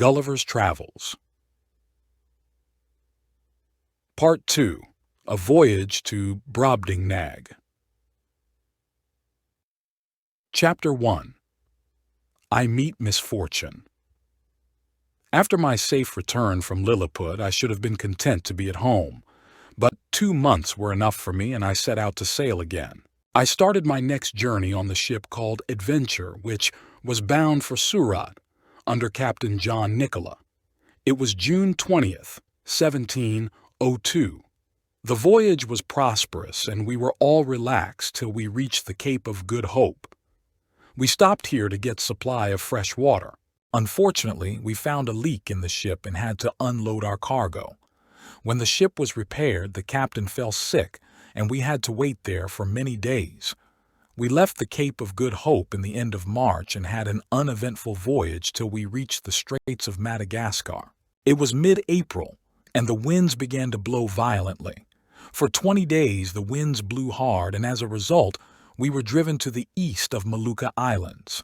Gulliver's Travels. Part 2. A Voyage to Brobdingnag. Chapter 1. I Meet Misfortune. After my safe return from Lilliput, I should have been content to be at home, but 2 months were enough for me and I set out to sail again. I started my next journey on the ship called Adventure, which was bound for Surat, under Captain John Nicola. It was June 20th, 1702. The voyage was prosperous and we were all relaxed till we reached the Cape of Good Hope. We stopped here to get supply of fresh water. Unfortunately, we found a leak in the ship and had to unload our cargo. When the ship was repaired, the captain fell sick and we had to wait there for many days. We left the Cape of Good Hope in the end of March and had an uneventful voyage till we reached the Straits of Madagascar. It was mid-April, and the winds began to blow violently. For 20 days the winds blew hard, and as a result, we were driven to the east of Molucca Islands.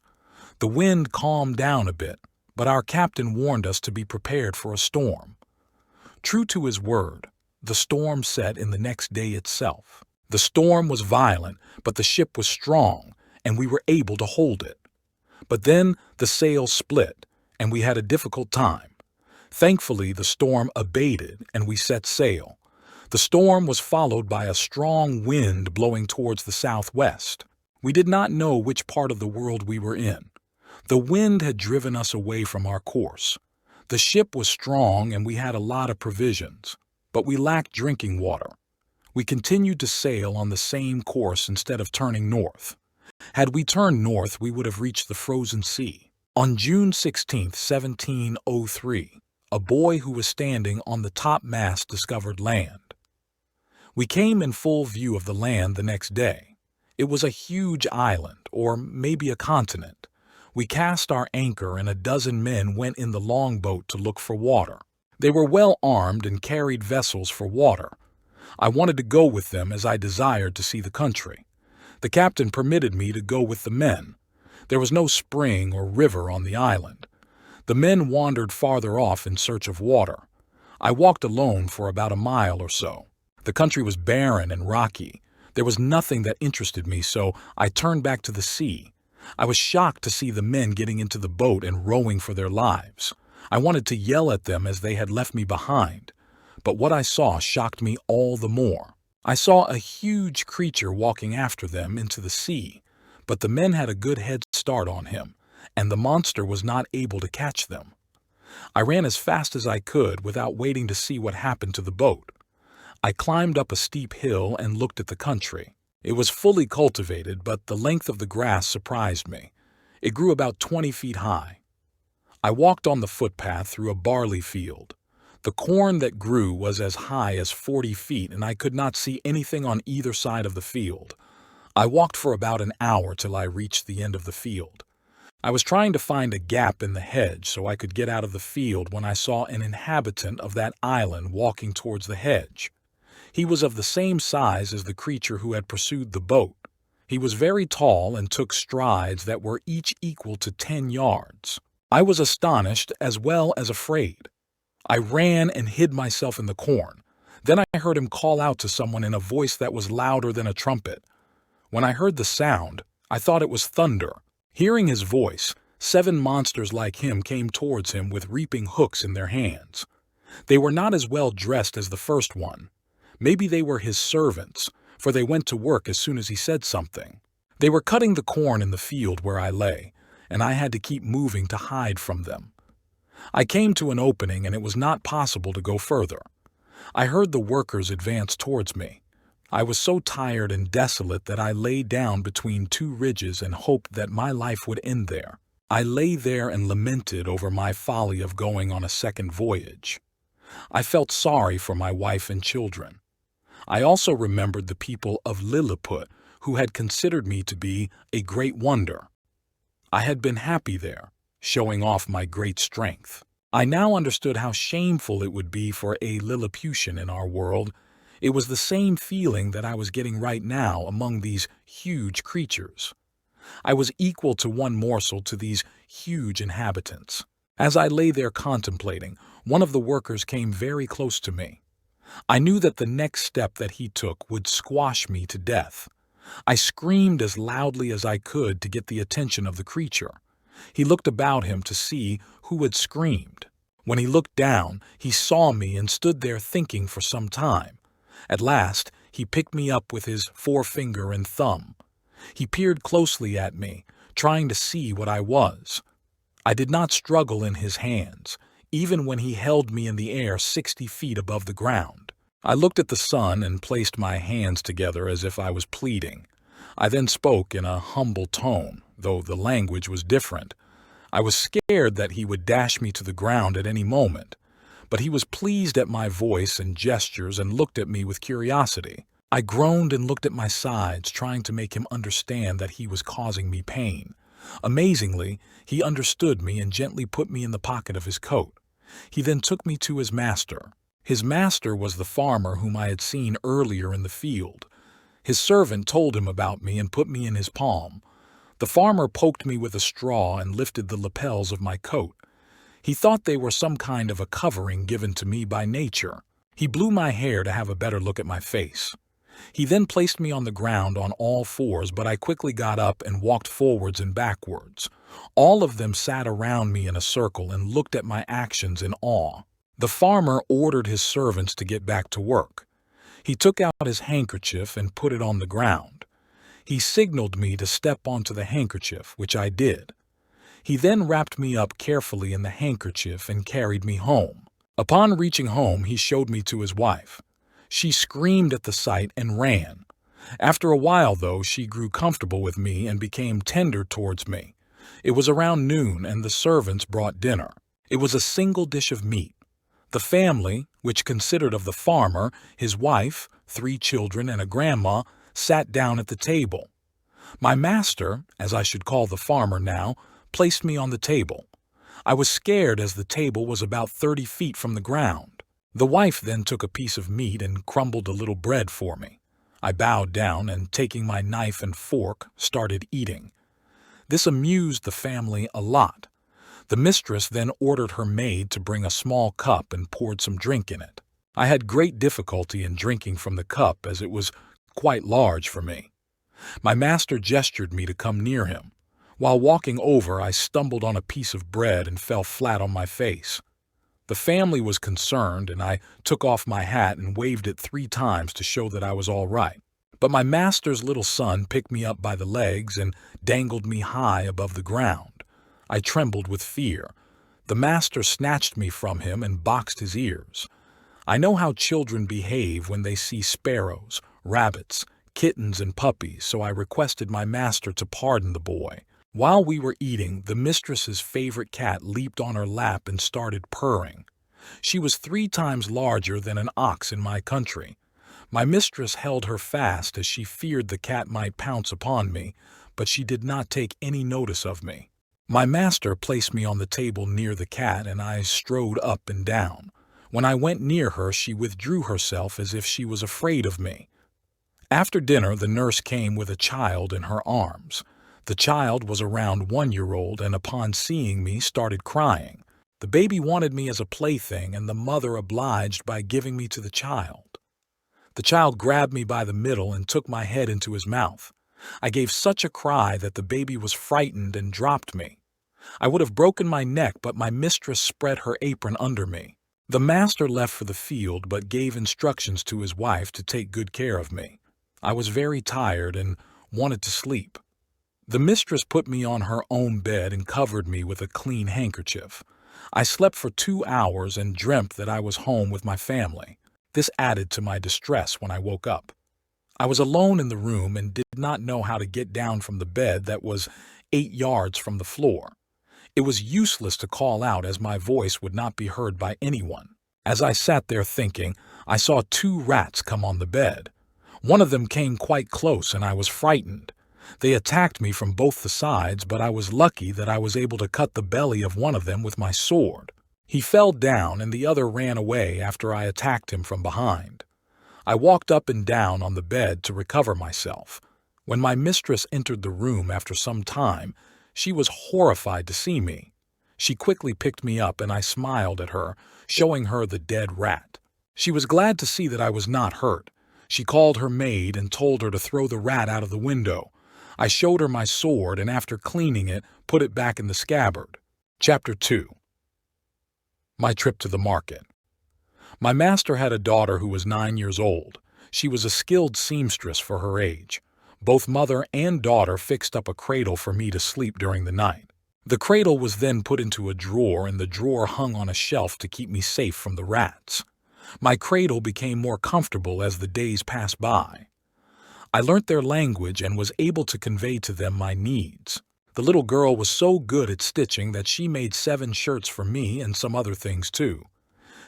The wind calmed down a bit, but our captain warned us to be prepared for a storm. True to his word, the storm set in the next day itself. The storm was violent, but the ship was strong, and we were able to hold it. But then the sails split, and we had a difficult time. Thankfully, the storm abated, and we set sail. The storm was followed by a strong wind blowing towards the southwest. We did not know which part of the world we were in. The wind had driven us away from our course. The ship was strong, and we had a lot of provisions, but we lacked drinking water. We continued to sail on the same course instead of turning north. Had we turned north, we would have reached the frozen sea. On June 16, 1703, a boy who was standing on the topmast discovered land. We came in full view of the land the next day. It was a huge island, or maybe a continent. We cast our anchor and a dozen men went in the longboat to look for water. They were well armed and carried vessels for water. I wanted to go with them as I desired to see the country. The captain permitted me to go with the men. There was no spring or river on the island. The men wandered farther off in search of water. I walked alone for about a mile or so. The country was barren and rocky. There was nothing that interested me, so I turned back to the sea. I was shocked to see the men getting into the boat and rowing for their lives. I wanted to yell at them as they had left me behind. But what I saw shocked me all the more. I saw a huge creature walking after them into the sea, but the men had a good head start on him, and the monster was not able to catch them. I ran as fast as I could without waiting to see what happened to the boat. I climbed up a steep hill and looked at the country. It was fully cultivated, but the length of the grass surprised me. It grew about 20 feet high. I walked on the footpath through a barley field. The corn that grew was as high as 40 feet, and I could not see anything on either side of the field. I walked for about an hour till I reached the end of the field. I was trying to find a gap in the hedge so I could get out of the field when I saw an inhabitant of that island walking towards the hedge. He was of the same size as the creature who had pursued the boat. He was very tall and took strides that were each equal to 10 yards. I was astonished as well as afraid. I ran and hid myself in the corn. Then I heard him call out to someone in a voice that was louder than a trumpet. When I heard the sound, I thought it was thunder. Hearing his voice, 7 monsters like him came towards him with reaping hooks in their hands. They were not as well dressed as the first one. Maybe they were his servants, for they went to work as soon as he said something. They were cutting the corn in the field where I lay, and I had to keep moving to hide from them. I came to an opening and it was not possible to go further. I heard the workers advance towards me. I was so tired and desolate that I lay down between 2 ridges and hoped that my life would end there. I lay there and lamented over my folly of going on a second voyage. I felt sorry for my wife and children. I also remembered the people of Lilliput who had considered me to be a great wonder. I had been happy there, showing off my great strength. I now understood how shameful it would be for a Lilliputian in our world. It was the same feeling that I was getting right now among these huge creatures. I was equal to one morsel to these huge inhabitants. As I lay there contemplating, one of the workers came very close to me. I knew that the next step that he took would squash me to death. I screamed as loudly as I could to get the attention of the creature. He looked about him to see who had screamed. When he looked down, he saw me and stood there thinking for some time. At last, he picked me up with his forefinger and thumb. He peered closely at me, trying to see what I was. I did not struggle in his hands, even when he held me in the air 60 feet above the ground. I looked at the sun and placed my hands together as if I was pleading. I then spoke in a humble tone, though the language was different. I was scared that he would dash me to the ground at any moment, but he was pleased at my voice and gestures and looked at me with curiosity. I groaned and looked at my sides, trying to make him understand that he was causing me pain. Amazingly, he understood me and gently put me in the pocket of his coat. He then took me to his master. His master was the farmer whom I had seen earlier in the field. His servant told him about me and put me in his palm. The farmer poked me with a straw and lifted the lapels of my coat. He thought they were some kind of a covering given to me by nature. He blew my hair to have a better look at my face. He then placed me on the ground on all fours, but I quickly got up and walked forwards and backwards. All of them sat around me in a circle and looked at my actions in awe. The farmer ordered his servants to get back to work. He took out his handkerchief and put it on the ground. He signaled me to step onto the handkerchief, which I did. He then wrapped me up carefully in the handkerchief and carried me home. Upon reaching home, he showed me to his wife. She screamed at the sight and ran. After a while, though, she grew comfortable with me and became tender towards me. It was around noon, and the servants brought dinner. It was a single dish of meat. The family, which consisted of the farmer, his wife, 3 children, and a grandma, sat down at the table. My master, as I should call the farmer now, placed me on the table. I was scared as the table was about 30 feet from the ground. The wife then took a piece of meat and crumbled a little bread for me. I bowed down and, taking my knife and fork, started eating. This amused the family a lot. The mistress then ordered her maid to bring a small cup and poured some drink in it. I had great difficulty in drinking from the cup as it was quite large for me. My master gestured me to come near him. While walking over, I stumbled on a piece of bread and fell flat on my face. The family was concerned, and I took off my hat and waved it 3 times to show that I was all right. But my master's little son picked me up by the legs and dangled me high above the ground. I trembled with fear. The master snatched me from him and boxed his ears. I know how children behave when they see sparrows, rabbits, kittens, and puppies, so I requested my master to pardon the boy. While we were eating, the mistress's favorite cat leaped on her lap and started purring. She was 3 times larger than an ox in my country. My mistress held her fast as she feared the cat might pounce upon me, but she did not take any notice of me. My master placed me on the table near the cat, and I strode up and down. When I went near her, she withdrew herself as if she was afraid of me. After dinner, the nurse came with a child in her arms. The child was around 1-year-old and upon seeing me started crying. The baby wanted me as a plaything and the mother obliged by giving me to the child. The child grabbed me by the middle and took my head into his mouth. I gave such a cry that the baby was frightened and dropped me. I would have broken my neck, but my mistress spread her apron under me. The master left for the field but gave instructions to his wife to take good care of me. I was very tired and wanted to sleep. The mistress put me on her own bed and covered me with a clean handkerchief. I slept for 2 hours and dreamt that I was home with my family. This added to my distress when I woke up. I was alone in the room and did not know how to get down from the bed that was 8 yards from the floor. It was useless to call out as my voice would not be heard by anyone. As I sat there thinking, I saw 2 rats come on the bed. One of them came quite close and I was frightened. They attacked me from both the sides, but I was lucky that I was able to cut the belly of one of them with my sword. He fell down and the other ran away after I attacked him from behind. I walked up and down on the bed to recover myself. When my mistress entered the room after some time, she was horrified to see me. She quickly picked me up and I smiled at her, showing her the dead rat. She was glad to see that I was not hurt. She called her maid and told her to throw the rat out of the window. I showed her my sword and after cleaning it, put it back in the scabbard. Chapter 2. My trip to the market. My master had a daughter who was 9 years old. She was a skilled seamstress for her age. Both mother and daughter fixed up a cradle for me to sleep during the night. The cradle was then put into a drawer and the drawer hung on a shelf to keep me safe from the rats. My cradle became more comfortable as the days passed by. I learnt their language and was able to convey to them my needs. The little girl was so good at stitching that she made 7 shirts for me and some other things too.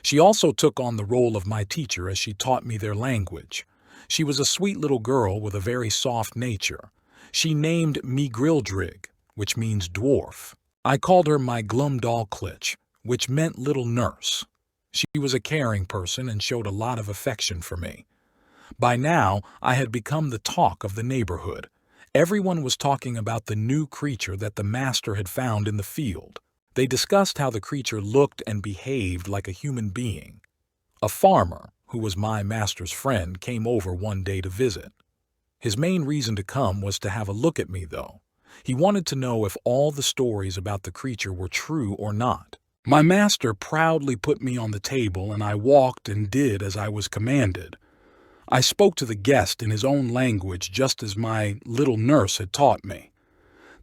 She also took on the role of my teacher as she taught me their language. She was a sweet little girl with a very soft nature. She named me Grildrig, which means dwarf. I called her my Glumdalklitch, which meant little nurse. She was a caring person and showed a lot of affection for me. By now, I had become the talk of the neighborhood. Everyone was talking about the new creature that the master had found in the field. They discussed how the creature looked and behaved like a human being. A farmer, who was my master's friend, came over one day to visit. His main reason to come was to have a look at me, though. He wanted to know if all the stories about the creature were true or not. My master proudly put me on the table and I walked and did as I was commanded. I spoke to the guest in his own language just as my little nurse had taught me.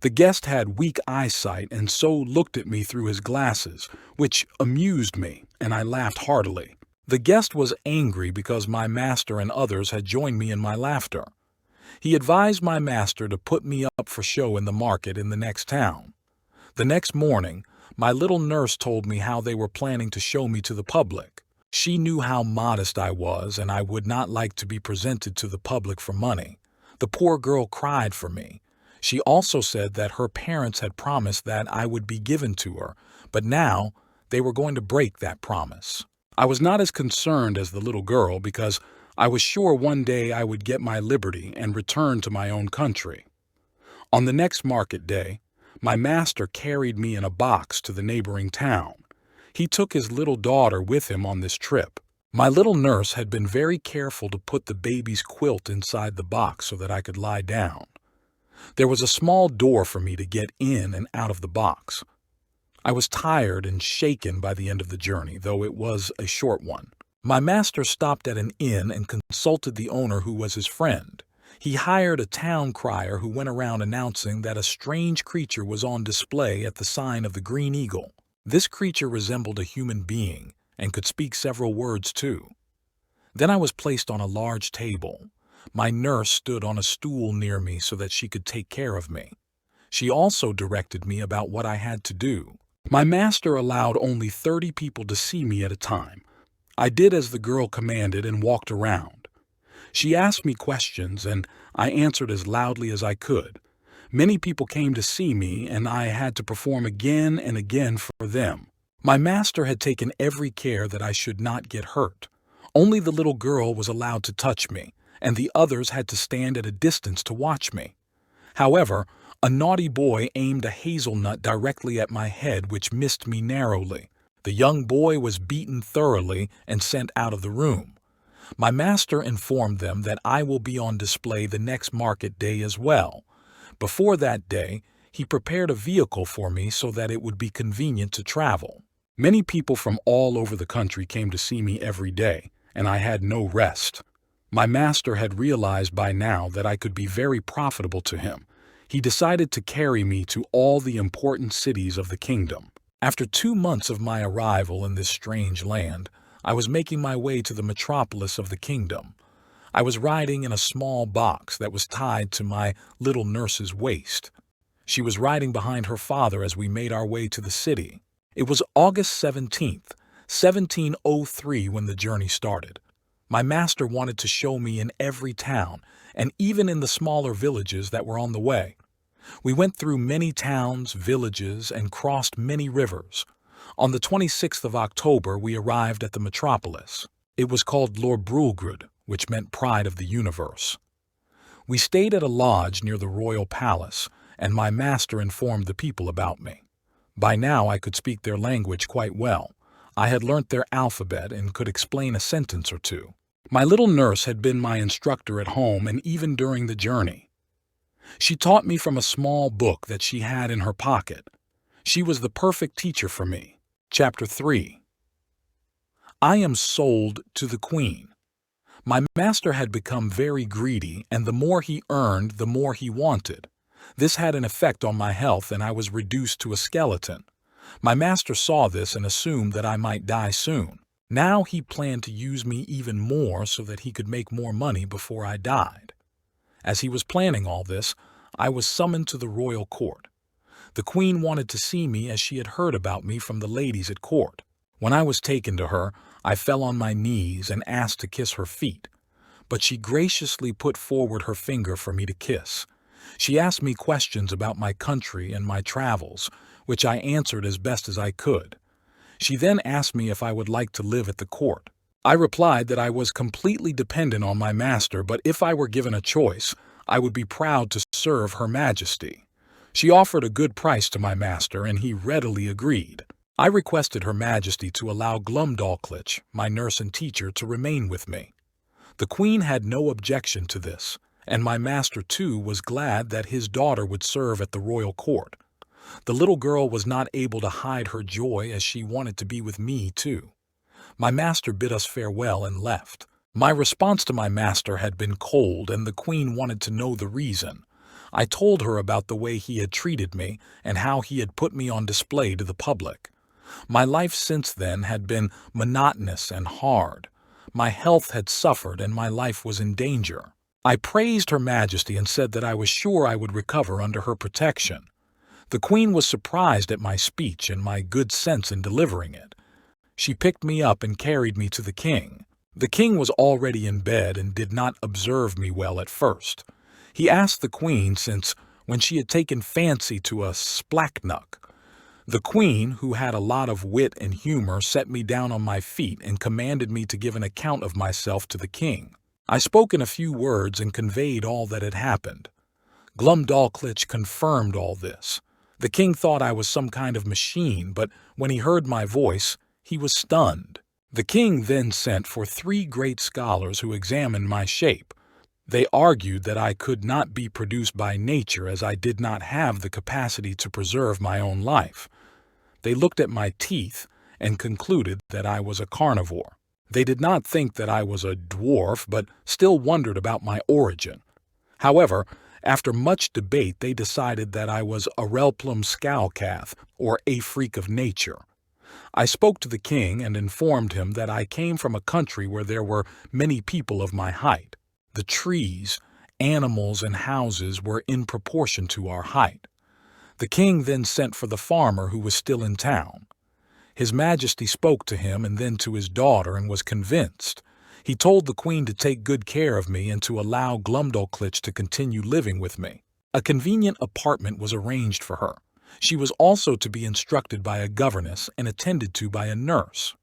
The guest had weak eyesight and so looked at me through his glasses, which amused me, and I laughed heartily. The guest was angry because my master and others had joined me in my laughter. He advised my master to put me up for show in the market in the next town. The next morning, my little nurse told me how they were planning to show me to the public. She knew how modest I was and I would not like to be presented to the public for money. The poor girl cried for me. She also said that her parents had promised that I would be given to her, but now they were going to break that promise. I was not as concerned as the little girl because I was sure one day I would get my liberty and return to my own country. On the next market day, my master carried me in a box to the neighboring town. He took his little daughter with him on this trip. My little nurse had been very careful to put the baby's quilt inside the box so that I could lie down. There was a small door for me to get in and out of the box. I was tired and shaken by the end of the journey, though it was a short one. My master stopped at an inn and consulted the owner who was his friend. He hired a town crier who went around announcing that a strange creature was on display at the sign of the Green Eagle. This creature resembled a human being and could speak several words too. Then I was placed on a large table. My nurse stood on a stool near me so that she could take care of me. She also directed me about what I had to do. My master allowed only 30 people to see me at a time. I did as the girl commanded and walked around. She asked me questions and I answered as loudly as I could. Many people came to see me and I had to perform again and again for them. My master had taken every care that I should not get hurt. Only the little girl was allowed to touch me, and the others had to stand at a distance to watch me. However, a naughty boy aimed a hazelnut directly at my head, which missed me narrowly. The young boy was beaten thoroughly and sent out of the room. My master informed them that I will be on display the next market day as well. Before that day, he prepared a vehicle for me so that it would be convenient to travel. Many people from all over the country came to see me every day, and I had no rest. My master had realized by now that I could be very profitable to him. He decided to carry me to all the important cities of the kingdom. After 2 months of my arrival in this strange land, I was making my way to the metropolis of the kingdom. I was riding in a small box that was tied to my little nurse's waist. She was riding behind her father as we made our way to the city. It was August 17th, 1703 when the journey started. My master wanted to show me in every town, and even in the smaller villages that were on the way. We went through many towns, villages, and crossed many rivers. On the 26th of October, we arrived at the metropolis. It was called Lorbrulgrud, which meant pride of the universe. We stayed at a lodge near the royal palace, and my master informed the people about me. By now I could speak their language quite well. I had learnt their alphabet and could explain a sentence or two. My little nurse had been my instructor at home and even during the journey. She taught me from a small book that she had in her pocket. She was the perfect teacher for me. Chapter 3. I am sold to the Queen. My master had become very greedy, and the more he earned, the more he wanted. This had an effect on my health, and I was reduced to a skeleton. My master saw this and assumed that I might die soon. Now he planned to use me even more so that he could make more money before I died. As he was planning all this, I was summoned to the royal court. The Queen wanted to see me as she had heard about me from the ladies at court. When I was taken to her, I fell on my knees and asked to kiss her feet, but she graciously put forward her finger for me to kiss. She asked me questions about my country and my travels, which I answered as best as I could. She then asked me if I would like to live at the court. I replied that I was completely dependent on my master, but if I were given a choice, I would be proud to serve Her Majesty. She offered a good price to my master, and he readily agreed. I requested Her Majesty to allow Glumdalclitch, my nurse and teacher, to remain with me. The Queen had no objection to this, and my master too was glad that his daughter would serve at the royal court. The little girl was not able to hide her joy as she wanted to be with me too. My master bid us farewell and left. My response to my master had been cold, and the Queen wanted to know the reason. I told her about the way he had treated me and how he had put me on display to the public. My life since then had been monotonous and hard. My health had suffered and my life was in danger. I praised Her Majesty and said that I was sure I would recover under her protection. The Queen was surprised at my speech and my good sense in delivering it. She picked me up and carried me to the king. The king was already in bed and did not observe me well at first. He asked the Queen when she had taken fancy to a splacknuck. The Queen, who had a lot of wit and humor, set me down on my feet and commanded me to give an account of myself to the king. I spoke in a few words and conveyed all that had happened. Glumdalclitch confirmed all this. The king thought I was some kind of machine, but when he heard my voice, he was stunned. The king then sent for 3 great scholars who examined my shape. They argued that I could not be produced by nature as I did not have the capacity to preserve my own life. They looked at my teeth and concluded that I was a carnivore. They did not think that I was a dwarf, but still wondered about my origin. However, after much debate, they decided that I was a Relplum Scowcath, or a freak of nature. I spoke to the king and informed him that I came from a country where there were many people of my height. The trees, animals, and houses were in proportion to our height. The king then sent for the farmer who was still in town. His Majesty spoke to him and then to his daughter and was convinced. He told the Queen to take good care of me and to allow Glumdalclitch to continue living with me. A convenient apartment was arranged for her. She was also to be instructed by a governess and attended to by a nurse.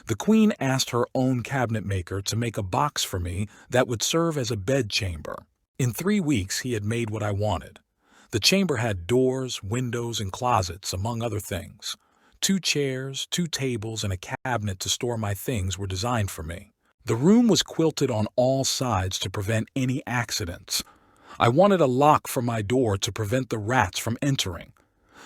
The Queen asked her own cabinet maker to make a box for me that would serve as a bedchamber. In 3 weeks he had made what I wanted. The chamber had doors, windows, and closets, among other things. 2 chairs, 2 tables, and a cabinet to store my things were designed for me. The room was quilted on all sides to prevent any accidents. I wanted a lock for my door to prevent the rats from entering.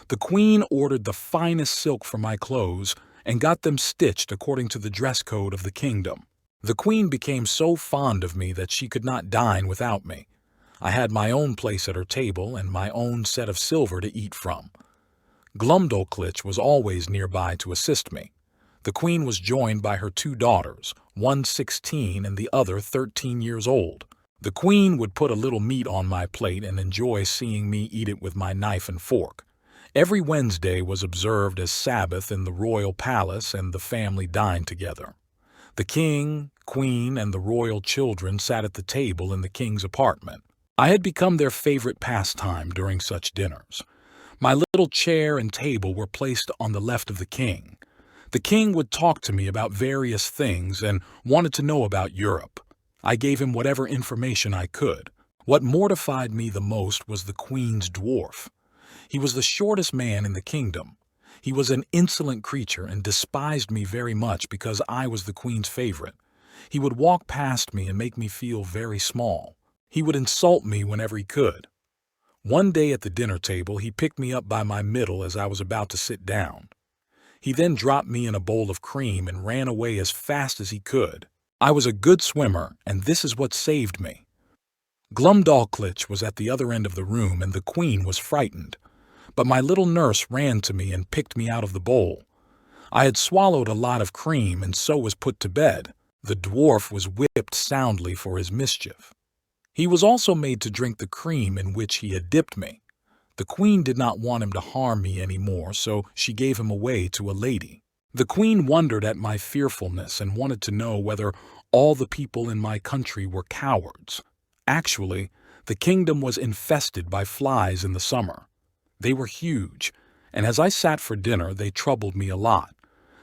The Queen ordered the finest silk for my clothes and got them stitched according to the dress code of the kingdom. The Queen became so fond of me that she could not dine without me. I had my own place at her table and my own set of silver to eat from. Glumdalclitch was always nearby to assist me. The Queen was joined by her 2 daughters, one 16 and the other 13 years old. The Queen would put a little meat on my plate and enjoy seeing me eat it with my knife and fork. Every Wednesday was observed as Sabbath in the royal palace, and the family dined together. The king, queen, and the royal children sat at the table in the king's apartment. I had become their favorite pastime during such dinners. My little chair and table were placed on the left of the king. The king would talk to me about various things and wanted to know about Europe. I gave him whatever information I could. What mortified me the most was the Queen's dwarf. He was the shortest man in the kingdom. He was an insolent creature and despised me very much because I was the queen's favorite. He would walk past me and make me feel very small. He would insult me whenever he could. One day at the dinner table, he picked me up by my middle as I was about to sit down. He then dropped me in a bowl of cream and ran away as fast as he could. I was a good swimmer, and this is what saved me. Glumdalclitch was at the other end of the room, and the queen was frightened. But my little nurse ran to me and picked me out of the bowl. I had swallowed a lot of cream and so was put to bed. The dwarf was whipped soundly for his mischief. He was also made to drink the cream in which he had dipped me. The queen did not want him to harm me any more, so she gave him away to a lady. The queen wondered at my fearfulness and wanted to know whether all the people in my country were cowards. Actually, the kingdom was infested by flies in the summer. They were huge, and as I sat for dinner, they troubled me a lot.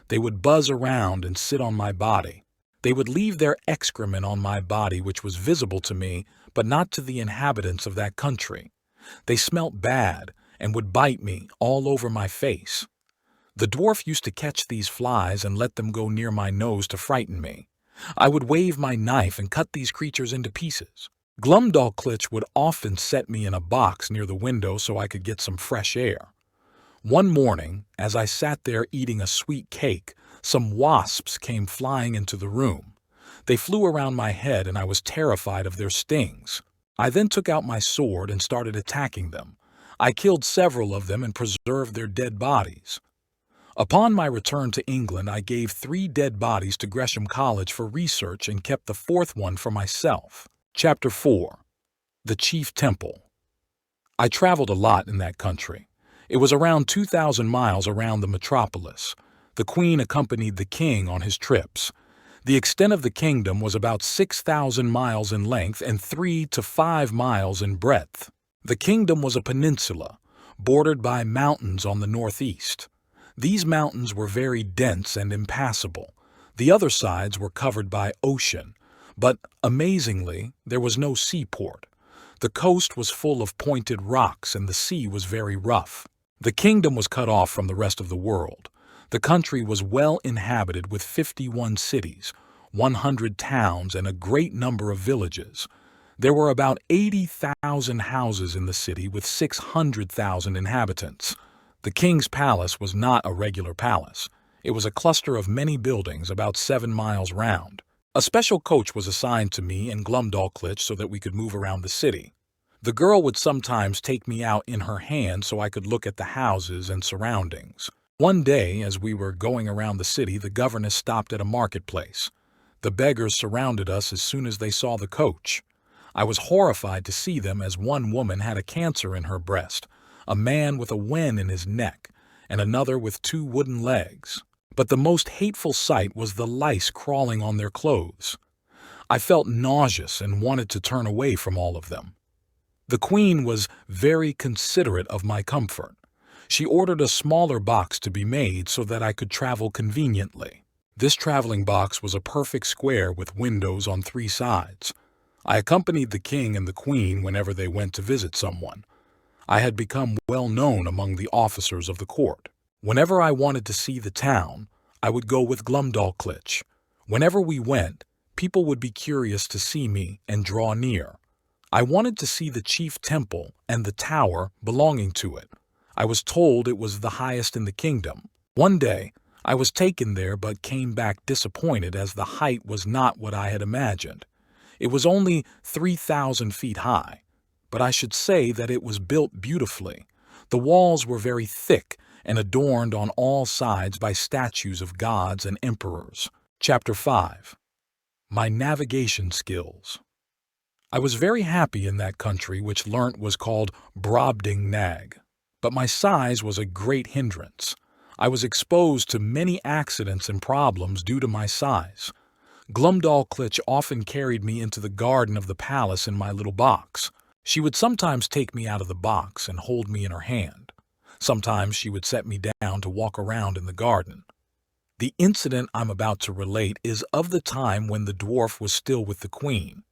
They would buzz around and sit on my body. They would leave their excrement on my body, which was visible to me, but not to the inhabitants of that country. They smelt bad and would bite me all over my face. The dwarf used to catch these flies and let them go near my nose to frighten me. I would wave my knife and cut these creatures into pieces. Glumdalclitch would often set me in a box near the window so I could get some fresh air. One morning, as I sat there eating a sweet cake, some wasps came flying into the room. They flew around my head and I was terrified of their stings. I then took out my sword and started attacking them. I killed several of them and preserved their dead bodies. Upon my return to England, I gave 3 dead bodies to Gresham College for research and kept the 4th one for myself. Chapter 4. The Chief Temple. I traveled a lot in that country. It was around 2,000 miles around the metropolis. The Queen accompanied the King on his trips. The extent of the kingdom was about 6,000 miles in length and 3 to 5 miles in breadth. The kingdom was a peninsula, bordered by mountains on the northeast. These mountains were very dense and impassable. The other sides were covered by ocean, but amazingly, there was no seaport. The coast was full of pointed rocks and the sea was very rough. The kingdom was cut off from the rest of the world. The country was well inhabited with 51 cities, 100 towns, and a great number of villages. There were about 80,000 houses in the city with 600,000 inhabitants. The king's palace was not a regular palace. It was a cluster of many buildings about 7 miles round. A special coach was assigned to me and Glumdalclitch so that we could move around the city. The girl would sometimes take me out in her hand so I could look at the houses and surroundings. One day, as we were going around the city, the governess stopped at a marketplace. The beggars surrounded us as soon as they saw the coach. I was horrified to see them, as one woman had a cancer in her breast, a man with a wen in his neck, and another with 2 wooden legs. But the most hateful sight was the lice crawling on their clothes. I felt nauseous and wanted to turn away from all of them. The Queen was very considerate of my comfort. She ordered a smaller box to be made so that I could travel conveniently. This traveling box was a perfect square with windows on 3 sides. I accompanied the King and the Queen whenever they went to visit someone. I had become well known among the officers of the court. Whenever I wanted to see the town, I would go with Glumdalclitch. Whenever we went, people would be curious to see me and draw near. I wanted to see the chief temple and the tower belonging to it. I was told it was the highest in the kingdom. One day, I was taken there but came back disappointed as the height was not what I had imagined. It was only 3,000 feet high, but I should say that it was built beautifully. The walls were very thick and adorned on all sides by statues of gods and emperors. Chapter 5. My Navigation Skills. I was very happy in that country, which learnt was called Brobdingnag. But my size was a great hindrance. I was exposed to many accidents and problems due to my size. Glumdalclitch often carried me into the garden of the palace in my little box. She would sometimes take me out of the box and hold me in her hand. Sometimes she would set me down to walk around in the garden. The incident I'm about to relate is of the time when the dwarf was still with the Queen.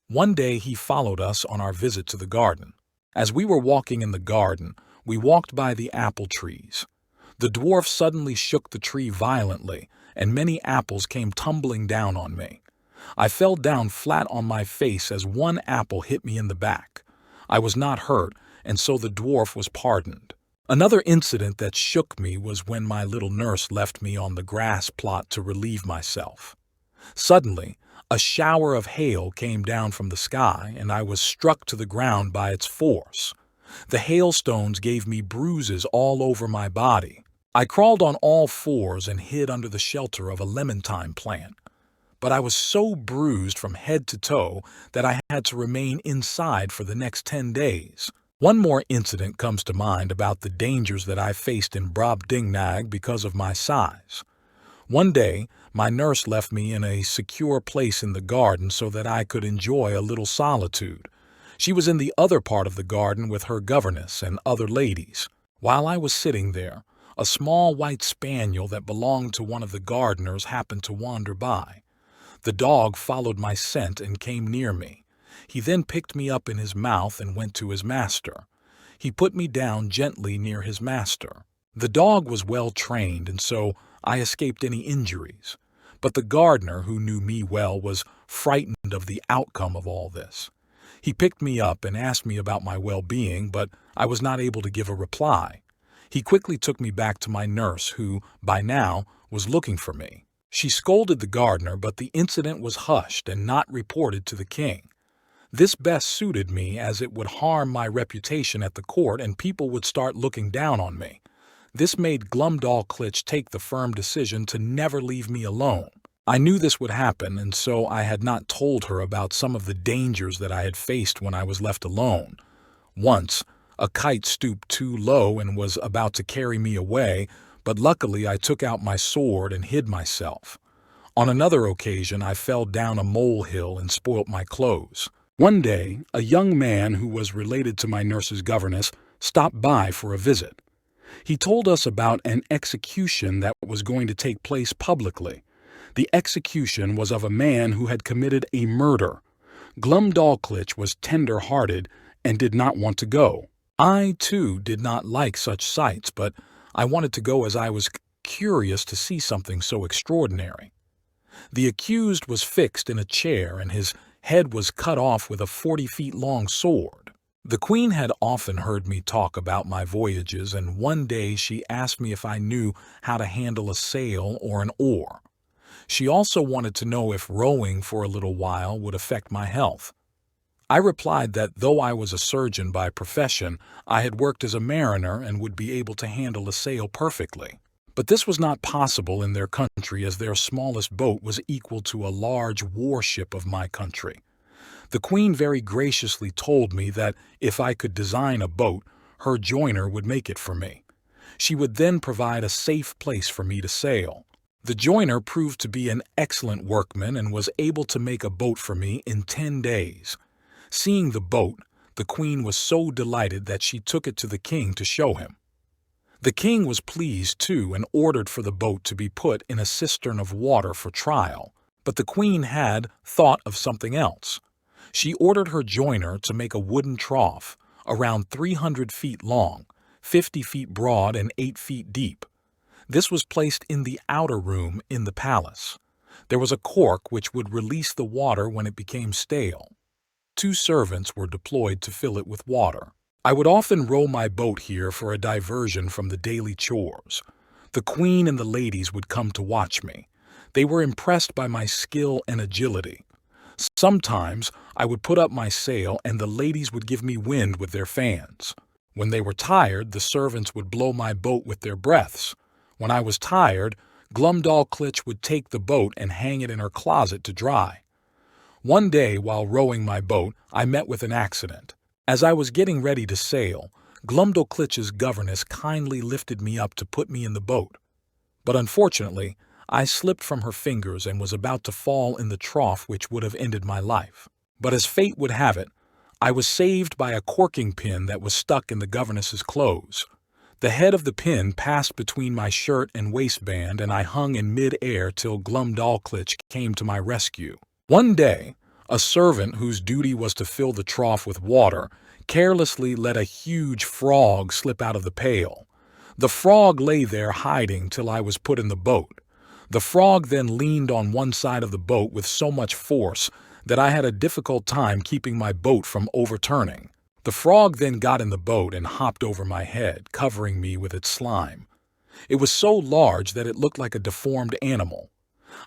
One day he followed us on our visit to the garden. As we were walking in the garden, we walked by the apple trees. The dwarf suddenly shook the tree violently, and many apples came tumbling down on me. I fell down flat on my face as one apple hit me in the back. I was not hurt, and so the dwarf was pardoned. Another incident that shook me was when my little nurse left me on the grass plot to relieve myself. Suddenly, a shower of hail came down from the sky, and I was struck to the ground by its force. The hailstones gave me bruises all over my body. I crawled on all fours and hid under the shelter of a lemon-thyme plant. But I was so bruised from head to toe that I had to remain inside for the next 10 days. One more incident comes to mind about the dangers that I faced in Brobdingnag because of my size. One day, my nurse left me in a secure place in the garden so that I could enjoy a little solitude. She was in the other part of the garden with her governess and other ladies. While I was sitting there, a small white spaniel that belonged to one of the gardeners happened to wander by. The dog followed my scent and came near me. He then picked me up in his mouth and went to his master. He put me down gently near his master. The dog was well trained, and so I escaped any injuries. But the gardener, who knew me well, was frightened of the outcome of all this. He picked me up and asked me about my well-being, but I was not able to give a reply. He quickly took me back to my nurse, who, by now, was looking for me. She scolded the gardener, but the incident was hushed and not reported to the king. This best suited me, as it would harm my reputation at the court and people would start looking down on me. This made Glumdalclitch take the firm decision to never leave me alone. I knew this would happen, and so I had not told her about some of the dangers that I had faced when I was left alone. Once, a kite stooped too low and was about to carry me away, but luckily I took out my sword and hid myself. On another occasion, I fell down a molehill and spoilt my clothes. One day, a young man who was related to my nurse's governess stopped by for a visit. He told us about an execution that was going to take place publicly. The execution was of a man who had committed a murder. Glumdalclitch was tender-hearted and did not want to go. I, too, did not like such sights, but I wanted to go as I was curious to see something so extraordinary. The accused was fixed in a chair, and his head was cut off with a 40-feet-long sword. The queen had often heard me talk about my voyages, and one day she asked me if I knew how to handle a sail or an oar. She also wanted to know if rowing for a little while would affect my health. I replied that though I was a surgeon by profession, I had worked as a mariner and would be able to handle a sail perfectly. But this was not possible in their country, as their smallest boat was equal to a large warship of my country. The queen very graciously told me that if I could design a boat, her joiner would make it for me. She would then provide a safe place for me to sail. The joiner proved to be an excellent workman and was able to make a boat for me in 10 days. Seeing the boat, the queen was so delighted that she took it to the king to show him. The king was pleased, too, and ordered for the boat to be put in a cistern of water for trial. But the queen had thought of something else. She ordered her joiner to make a wooden trough, around 300 feet long, 50 feet broad, and 8 feet deep. This was placed in the outer room in the palace. There was a cork which would release the water when it became stale. 2 servants were deployed to fill it with water. I would often row my boat here for a diversion from the daily chores. The queen and the ladies would come to watch me. They were impressed by my skill and agility. Sometimes I would put up my sail and the ladies would give me wind with their fans. When they were tired, the servants would blow my boat with their breaths. When I was tired, Glumdalclitch would take the boat and hang it in her closet to dry. One day, while rowing my boat, I met with an accident. As I was getting ready to sail, Glumdalclitch's governess kindly lifted me up to put me in the boat. But unfortunately, I slipped from her fingers and was about to fall in the trough, which would have ended my life. But as fate would have it, I was saved by a corking pin that was stuck in the governess's clothes. The head of the pin passed between my shirt and waistband, and I hung in mid-air till Glumdalclitch came to my rescue. One day, a servant whose duty was to fill the trough with water carelessly let a huge frog slip out of the pail. The frog lay there hiding till I was put in the boat. The frog then leaned on one side of the boat with so much force that I had a difficult time keeping my boat from overturning. The frog then got in the boat and hopped over my head, covering me with its slime. It was so large that it looked like a deformed animal.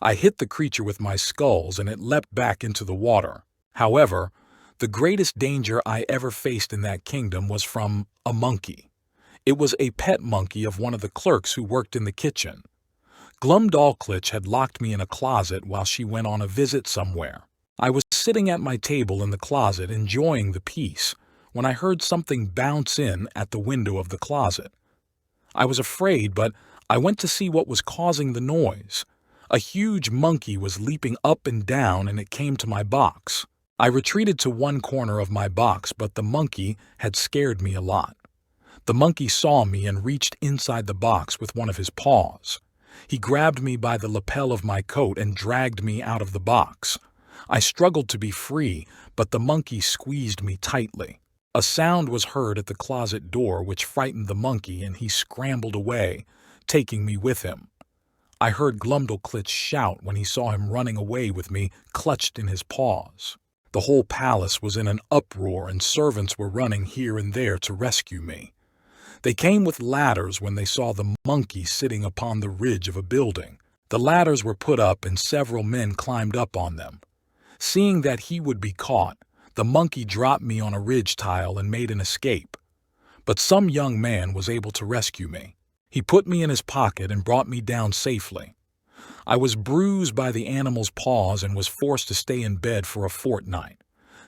I hit the creature with my sculls and it leapt back into the water. However, the greatest danger I ever faced in that kingdom was from a monkey. It was a pet monkey of one of the clerks who worked in the kitchen. Glumdalclitch had locked me in a closet while she went on a visit somewhere. I was sitting at my table in the closet enjoying the peace when I heard something bounce in at the window of the closet. I was afraid, but I went to see what was causing the noise. A huge monkey was leaping up and down and it came to my box. I retreated to one corner of my box, but the monkey had scared me a lot. The monkey saw me and reached inside the box with one of his paws. He grabbed me by the lapel of my coat and dragged me out of the box. I struggled to be free, but the monkey squeezed me tightly. A sound was heard at the closet door which frightened the monkey, and he scrambled away, taking me with him. I heard Glumdalclitch shout when he saw him running away with me, clutched in his paws. The whole palace was in an uproar, and servants were running here and there to rescue me. They came with ladders when they saw the monkey sitting upon the ridge of a building. The ladders were put up and several men climbed up on them. Seeing that he would be caught, the monkey dropped me on a ridge tile and made an escape. But some young man was able to rescue me. He put me in his pocket and brought me down safely. I was bruised by the animal's paws and was forced to stay in bed for a fortnight.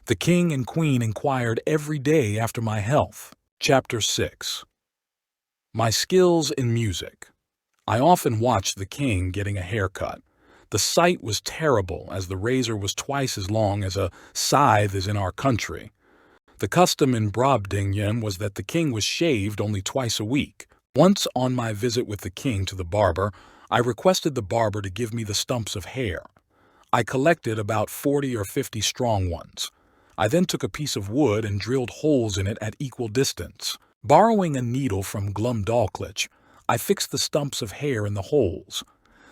The king and queen inquired every day after my health. Chapter 6. My skills in music. I often watched the king getting a haircut. The sight was terrible, as the razor was twice as long as a scythe is in our country. The custom in Brobdingnam was that the king was shaved only twice a week. Once on my visit with the king to the barber, I requested the barber to give me the stumps of hair. I collected about 40 or 50 strong ones. I then took a piece of wood and drilled holes in it at equal distance. Borrowing a needle from Glumdalclitch, I fixed the stumps of hair in the holes.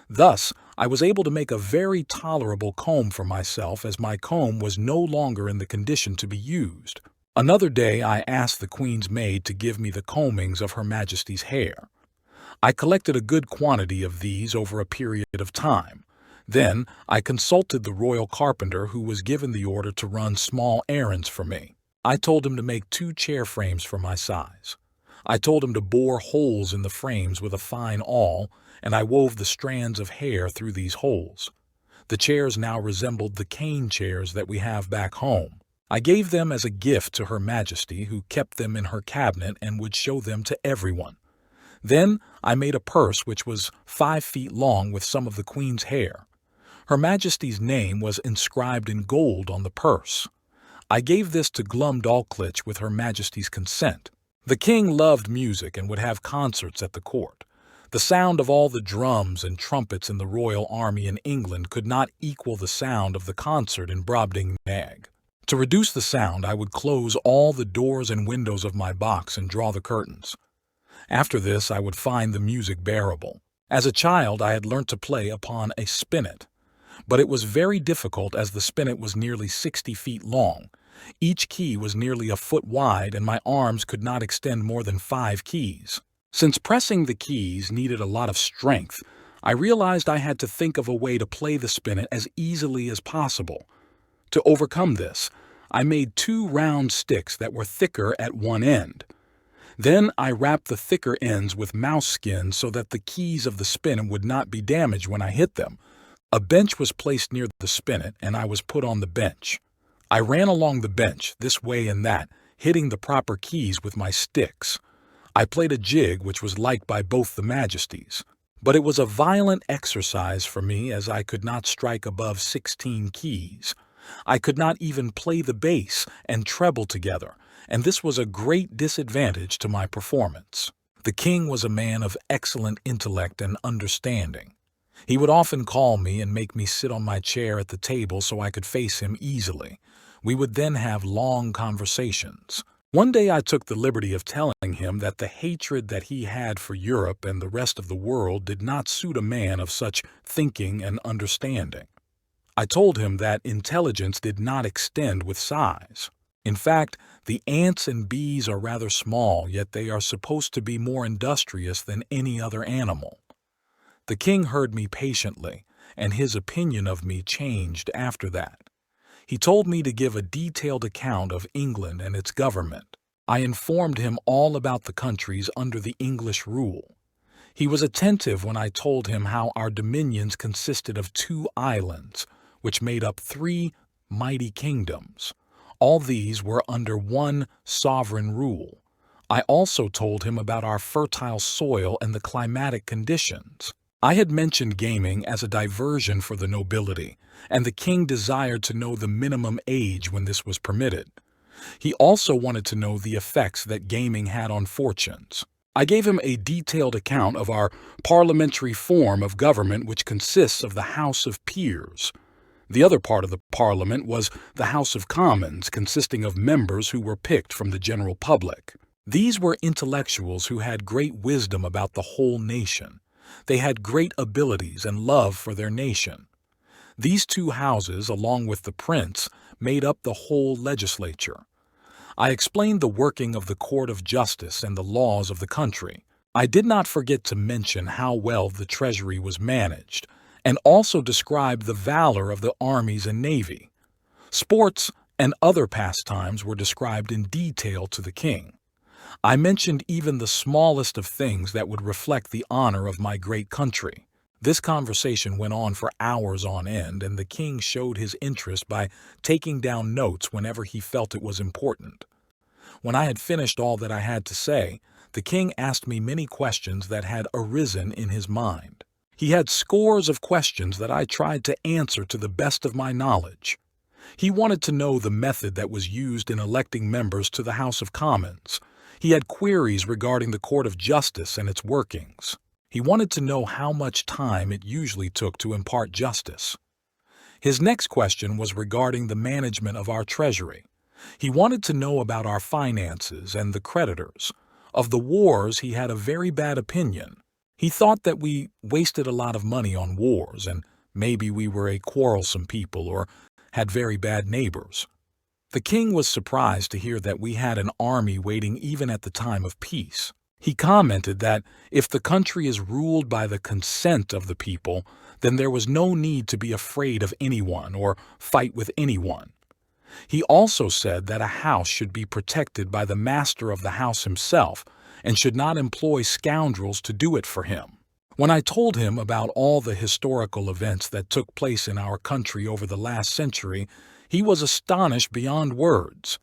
Thus, I was able to make a very tolerable comb for myself, as my comb was no longer in the condition to be used. Another day I asked the queen's maid to give me the combings of Her Majesty's hair. I collected a good quantity of these over a period of time. Then I consulted the royal carpenter, who was given the order to run small errands for me. I told him to make 2 chair frames for my size. I told him to bore holes in the frames with a fine awl, and I wove the strands of hair through these holes. The chairs now resembled the cane chairs that we have back home. I gave them as a gift to Her Majesty, who kept them in her cabinet and would show them to everyone. Then I made a purse which was 5 feet long with some of the queen's hair. Her Majesty's name was inscribed in gold on the purse. I gave this to Glumdalclitch with Her Majesty's consent. The king loved music and would have concerts at the court. The sound of all the drums and trumpets in the royal army in England could not equal the sound of the concert in Brobdingnag. To reduce the sound, I would close all the doors and windows of my box and draw the curtains. After this, I would find the music bearable. As a child, I had learnt to play upon a spinet, but it was very difficult, as the spinet was nearly 60 feet long. Each key was nearly a foot wide, and my arms could not extend more than 5 keys. Since pressing the keys needed a lot of strength, I realized I had to think of a way to play the spinet as easily as possible. To overcome this, I made 2 round sticks that were thicker at one end. Then I wrapped the thicker ends with mouse skin so that the keys of the spinet would not be damaged when I hit them. A bench was placed near the spinet, and I was put on the bench. I ran along the bench, this way and that, hitting the proper keys with my sticks. I played a jig which was liked by both the majesties. But it was a violent exercise for me, as I could not strike above 16 keys. I could not even play the bass and treble together, and this was a great disadvantage to my performance. The king was a man of excellent intellect and understanding. He would often call me and make me sit on my chair at the table so I could face him easily. We would then have long conversations. One day I took the liberty of telling him that the hatred that he had for Europe and the rest of the world did not suit a man of such thinking and understanding. I told him that intelligence did not extend with size. In fact, the ants and bees are rather small, yet they are supposed to be more industrious than any other animal. The king heard me patiently, and his opinion of me changed after that. He told me to give a detailed account of England and its government. I informed him all about the countries under the English rule. He was attentive when I told him how our dominions consisted of 2 islands, which made up 3 mighty kingdoms. All these were under one sovereign rule. I also told him about our fertile soil and the climatic conditions. I had mentioned gaming as a diversion for the nobility, and the king desired to know the minimum age when this was permitted. He also wanted to know the effects that gaming had on fortunes. I gave him a detailed account of our parliamentary form of government, which consists of the House of Peers. The other part of the Parliament was the House of Commons, consisting of members who were picked from the general public. These were intellectuals who had great wisdom about the whole nation. They had great abilities and love for their nation. These 2 houses, along with the prince, made up the whole legislature. I explained the working of the Court of Justice and the laws of the country. I did not forget to mention how well the treasury was managed, and also described the valor of the armies and navy. Sports and other pastimes were described in detail to the king. I mentioned even the smallest of things that would reflect the honor of my great country. This conversation went on for hours on end, and the king showed his interest by taking down notes whenever he felt it was important. When I had finished all that I had to say, the king asked me many questions that had arisen in his mind. He had scores of questions that I tried to answer to the best of my knowledge. He wanted to know the method that was used in electing members to the House of Commons. He had queries regarding the Court of Justice and its workings. He wanted to know how much time it usually took to impart justice. His next question was regarding the management of our treasury. He wanted to know about our finances and the creditors. Of the wars, he had a very bad opinion. He thought that we wasted a lot of money on wars, and maybe we were a quarrelsome people or had very bad neighbors. The king was surprised to hear that we had an army waiting even at the time of peace. He commented that if the country is ruled by the consent of the people, then there was no need to be afraid of anyone or fight with anyone. He also said that a house should be protected by the master of the house himself and should not employ scoundrels to do it for him. When I told him about all the historical events that took place in our country over the last century, he was astonished beyond words.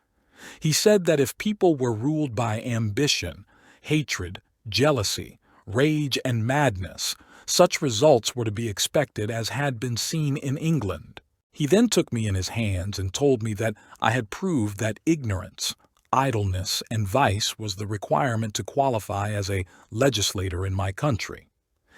He said that if people were ruled by ambition, hatred, jealousy, rage, and madness, such results were to be expected as had been seen in England. He then took me in his hands and told me that I had proved that ignorance, idleness, and vice was the requirement to qualify as a legislator in my country.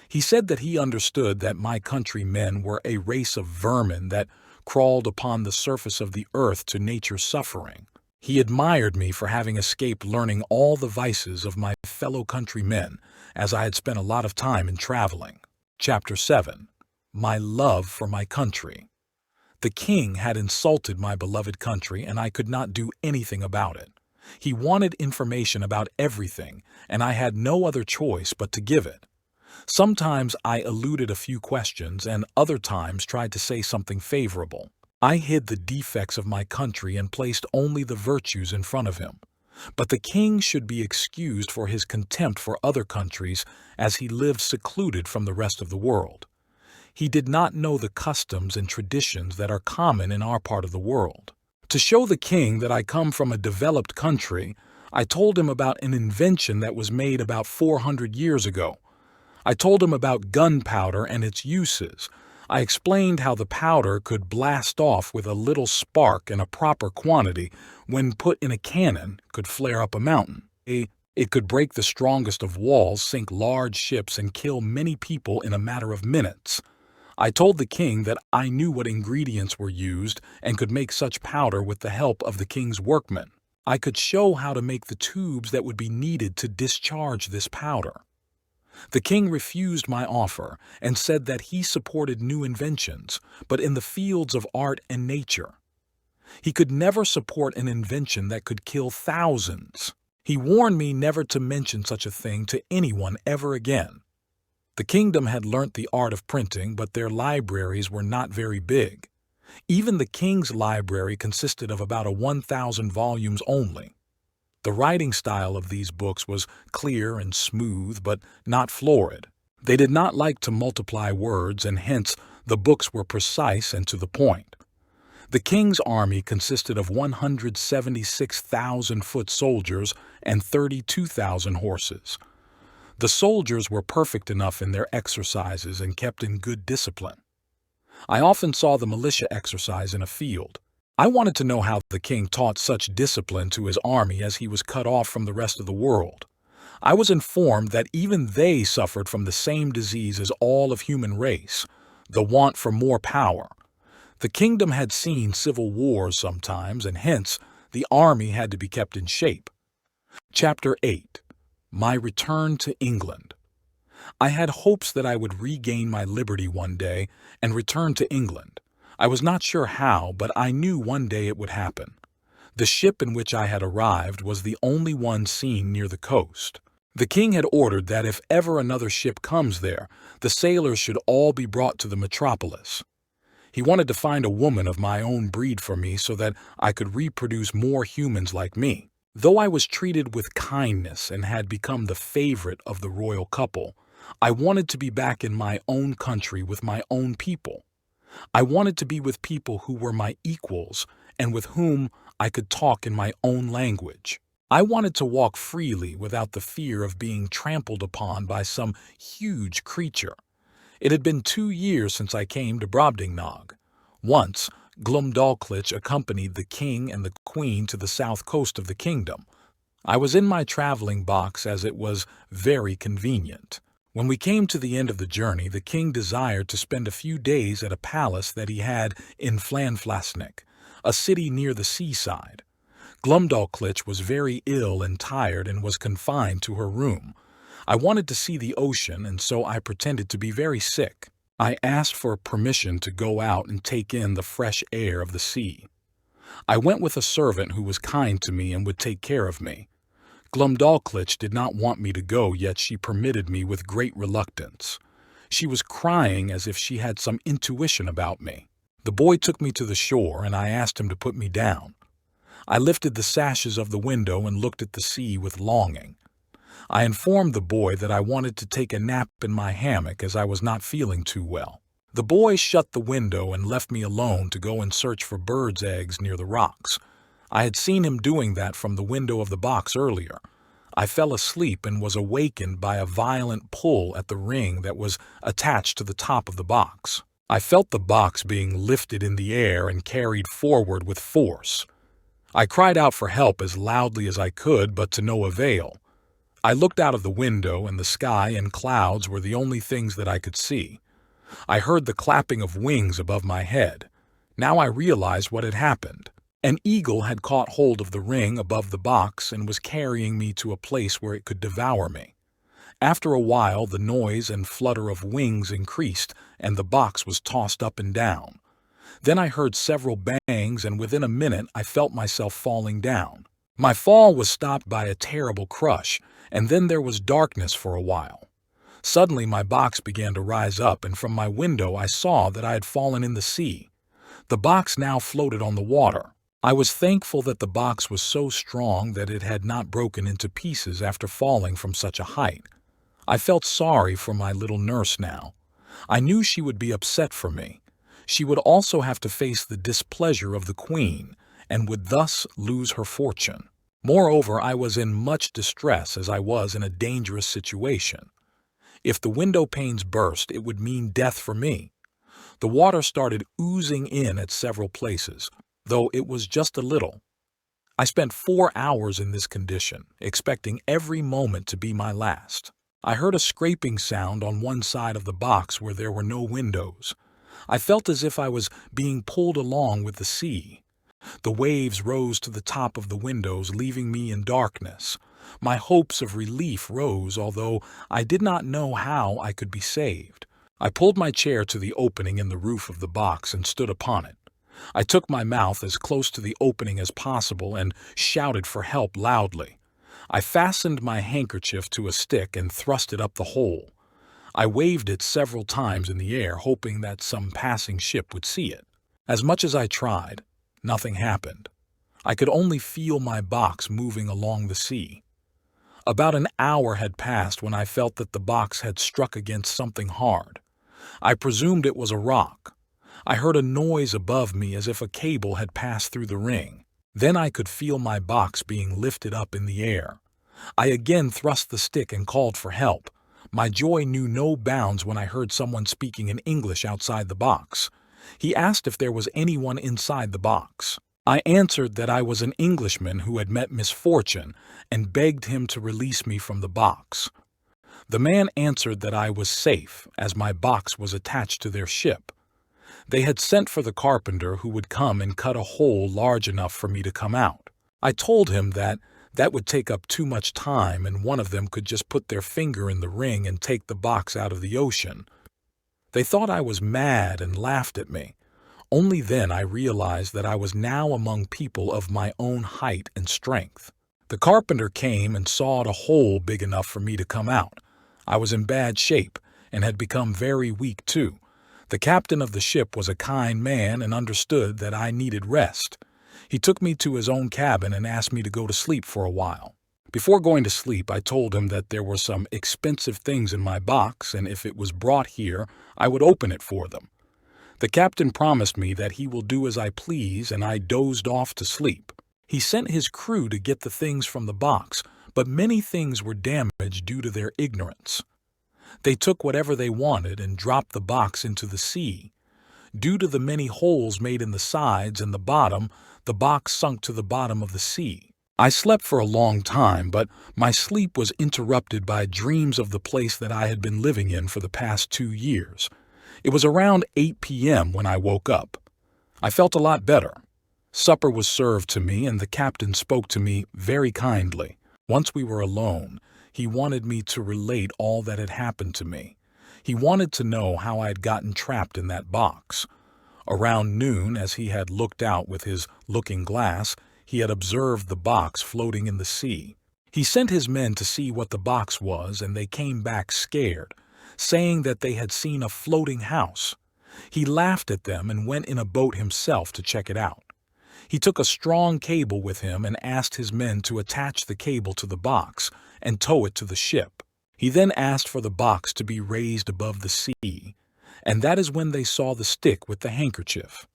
He said that he understood that my countrymen were a race of vermin that crawled upon the surface of the earth to nature's suffering. He admired me for having escaped learning all the vices of my fellow countrymen, as I had spent a lot of time in traveling. Chapter 7. My love for my country. The king had insulted my beloved country, and I could not do anything about it. He wanted information about everything, and I had no other choice but to give it. Sometimes I eluded a few questions, and other times tried to say something favorable. I hid the defects of my country and placed only the virtues in front of him. But the king should be excused for his contempt for other countries, as he lived secluded from the rest of the world. He did not know the customs and traditions that are common in our part of the world. To show the king that I come from a developed country, I told him about an invention that was made about 400 years ago. I told him about gunpowder and its uses. I explained how the powder could blast off with a little spark and a proper quantity, when put in a cannon, could flare up a mountain. It could break the strongest of walls, sink large ships, and kill many people in a matter of minutes. I told the king that I knew what ingredients were used and could make such powder with the help of the king's workmen. I could show how to make the tubes that would be needed to discharge this powder. The king refused my offer and said that he supported new inventions, but in the fields of art and nature. He could never support an invention that could kill thousands. He warned me never to mention such a thing to anyone ever again. The kingdom had learnt the art of printing, but their libraries were not very big. Even the king's library consisted of about 1,000 volumes only. The writing style of these books was clear and smooth, but not florid. They did not like to multiply words, and hence the books were precise and to the point. The king's army consisted of 176,000 foot soldiers and 32,000 horses. The soldiers were perfect enough in their exercises and kept in good discipline. I often saw the militia exercise in a field. I wanted to know how the king taught such discipline to his army, as he was cut off from the rest of the world. I was informed that even they suffered from the same disease as all of human race, the want for more power. The kingdom had seen civil wars sometimes, and hence the army had to be kept in shape. Chapter 8. My Return to England. I had hopes that I would regain my liberty one day and return to England. I was not sure how, but I knew one day it would happen. The ship in which I had arrived was the only one seen near the coast. The king had ordered that if ever another ship comes there, the sailors should all be brought to the metropolis. He wanted to find a woman of my own breed for me so that I could reproduce more humans like me. Though I was treated with kindness and had become the favorite of the royal couple, I wanted to be back in my own country with my own people. I wanted to be with people who were my equals and with whom I could talk in my own language. I wanted to walk freely without the fear of being trampled upon by some huge creature. It had been 2 years since I came to Brobdingnag. Once, Glumdalclitch accompanied the king and the queen to the south coast of the kingdom. I was in my traveling box, as it was very convenient. When we came to the end of the journey, the king desired to spend a few days at a palace that he had in Flanflasnick, a city near the seaside. Glumdalclitch was very ill and tired and was confined to her room. I wanted to see the ocean, and so I pretended to be very sick. I asked for permission to go out and take in the fresh air of the sea. I went with a servant who was kind to me and would take care of me. Glumdalclitch did not want me to go, yet she permitted me with great reluctance. She was crying as if she had some intuition about me. The boy took me to the shore, and I asked him to put me down. I lifted the sashes of the window and looked at the sea with longing. I informed the boy that I wanted to take a nap in my hammock, as I was not feeling too well. The boy shut the window and left me alone to go and search for birds' eggs near the rocks. I had seen him doing that from the window of the box earlier. I fell asleep and was awakened by a violent pull at the ring that was attached to the top of the box. I felt the box being lifted in the air and carried forward with force. I cried out for help as loudly as I could, but to no avail. I looked out of the window, and the sky and clouds were the only things that I could see. I heard the clapping of wings above my head. Now I realized what had happened. An eagle had caught hold of the ring above the box and was carrying me to a place where it could devour me. After a while, the noise and flutter of wings increased, and the box was tossed up and down. Then I heard several bangs, and within a minute I felt myself falling down. My fall was stopped by a terrible crush, and then there was darkness for a while. Suddenly my box began to rise up, and from my window I saw that I had fallen in the sea. The box now floated on the water. I was thankful that the box was so strong that it had not broken into pieces after falling from such a height. I felt sorry for my little nurse now. I knew she would be upset for me. She would also have to face the displeasure of the queen, and would thus lose her fortune. Moreover, I was in much distress, as I was in a dangerous situation. If the window panes burst, it would mean death for me. The water started oozing in at several places, though it was just a little. I spent 4 hours in this condition, expecting every moment to be my last. I heard a scraping sound on one side of the box where there were no windows. I felt as if I was being pulled along with the sea. The waves rose to the top of the windows, leaving me in darkness. My hopes of relief rose, although I did not know how I could be saved. I pulled my chair to the opening in the roof of the box and stood upon it. I took my mouth as close to the opening as possible and shouted for help loudly. I fastened my handkerchief to a stick and thrust it up the hole. I waved it several times in the air, hoping that some passing ship would see it. As much as I tried, nothing happened. I could only feel my box moving along the sea. About an hour had passed when I felt that the box had struck against something hard. I presumed it was a rock. I heard a noise above me as if a cable had passed through the ring. Then I could feel my box being lifted up in the air. I again thrust the stick and called for help. My joy knew no bounds when I heard someone speaking in English outside the box. He asked if there was anyone inside the box. I answered that I was an Englishman who had met misfortune and begged him to release me from the box. The man answered that I was safe, as my box was attached to their ship. They had sent for the carpenter who would come and cut a hole large enough for me to come out. I told him that would take up too much time and one of them could just put their finger in the ring and take the box out of the ocean. They thought I was mad and laughed at me. Only then I realized that I was now among people of my own height and strength. The carpenter came and sawed a hole big enough for me to come out. I was in bad shape and had become very weak too. The captain of the ship was a kind man and understood that I needed rest. He took me to his own cabin and asked me to go to sleep for a while. Before going to sleep, I told him that there were some expensive things in my box, and if it was brought here, I would open it for them. The captain promised me that he will do as I please, and I dozed off to sleep. He sent his crew to get the things from the box, but many things were damaged due to their ignorance. They took whatever they wanted and dropped the box into the sea. Due to the many holes made in the sides and the bottom, the box sunk to the bottom of the sea. I slept for a long time, but my sleep was interrupted by dreams of the place that I had been living in for the past 2 years. It was around 8 p.m. when I woke up. I felt a lot better. Supper was served to me, and the captain spoke to me very kindly. Once we were alone, he wanted me to relate all that had happened to me. He wanted to know how I had gotten trapped in that box. Around noon, as he had looked out with his looking glass, he had observed the box floating in the sea. He sent his men to see what the box was, and they came back scared, saying that they had seen a floating house. He laughed at them and went in a boat himself to check it out. He took a strong cable with him and asked his men to attach the cable to the box and tow it to the ship. He then asked for the box to be raised above the sea, and that is when they saw the stick with the handkerchief.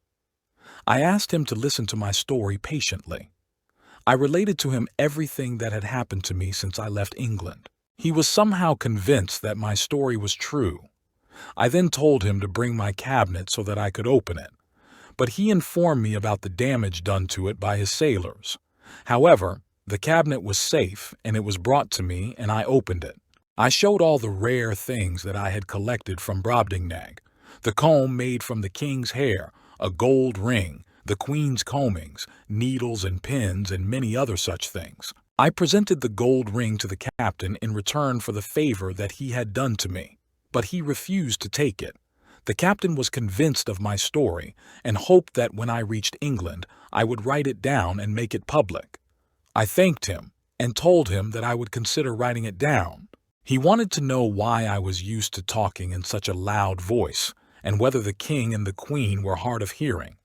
I asked him to listen to my story patiently. I related to him everything that had happened to me since I left England. He was somehow convinced that my story was true. I then told him to bring my cabinet so that I could open it, but he informed me about the damage done to it by his sailors. However, the cabinet was safe and it was brought to me and I opened it. I showed all the rare things that I had collected from Brobdingnag: the comb made from the king's hair, a gold ring, the queen's combings, needles and pins, and many other such things. I presented the gold ring to the captain in return for the favor that he had done to me, but he refused to take it. The captain was convinced of my story and hoped that when I reached England, I would write it down and make it public. I thanked him and told him that I would consider writing it down. He wanted to know why I was used to talking in such a loud voice and whether the king and the queen were hard of hearing.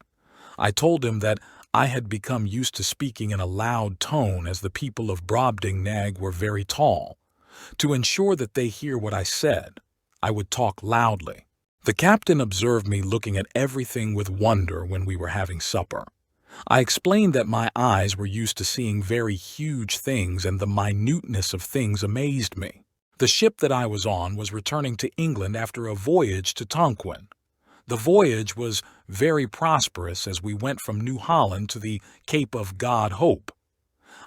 I told him that I had become used to speaking in a loud tone as the people of Brobdingnag were very tall. To ensure that they hear what I said, I would talk loudly. The captain observed me looking at everything with wonder when we were having supper. I explained that my eyes were used to seeing very huge things and the minuteness of things amazed me. The ship that I was on was returning to England after a voyage to Tonquin. The voyage was very prosperous as we went from New Holland to the Cape of God Hope.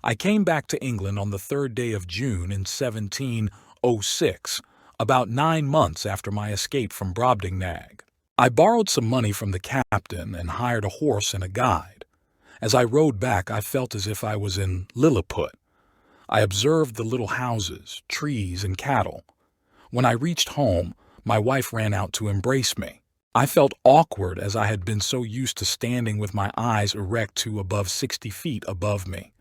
I came back to England on the 3rd day of June in 1706, about 9 months after my escape from Brobdingnag. I borrowed some money from the captain and hired a horse and a guide. As I rode back, I felt as if I was in Lilliput. I observed the little houses, trees, and cattle. When I reached home, my wife ran out to embrace me. I felt awkward as I had been so used to standing with my eyes erect to above 60 feet above me.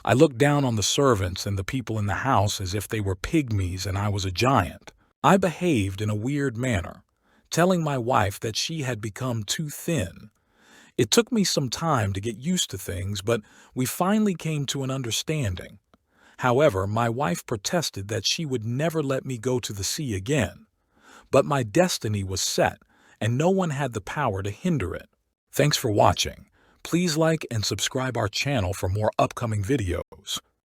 I looked down on the servants and the people in the house as if they were pygmies and I was a giant. I behaved in a weird manner, telling my wife that she had become too thin. It took me some time to get used to things, but we finally came to an understanding. However, my wife protested that she would never let me go to the sea again. But my destiny was set, and no one had the power to hinder it. Thanks for watching. Please like and subscribe our channel for more upcoming videos.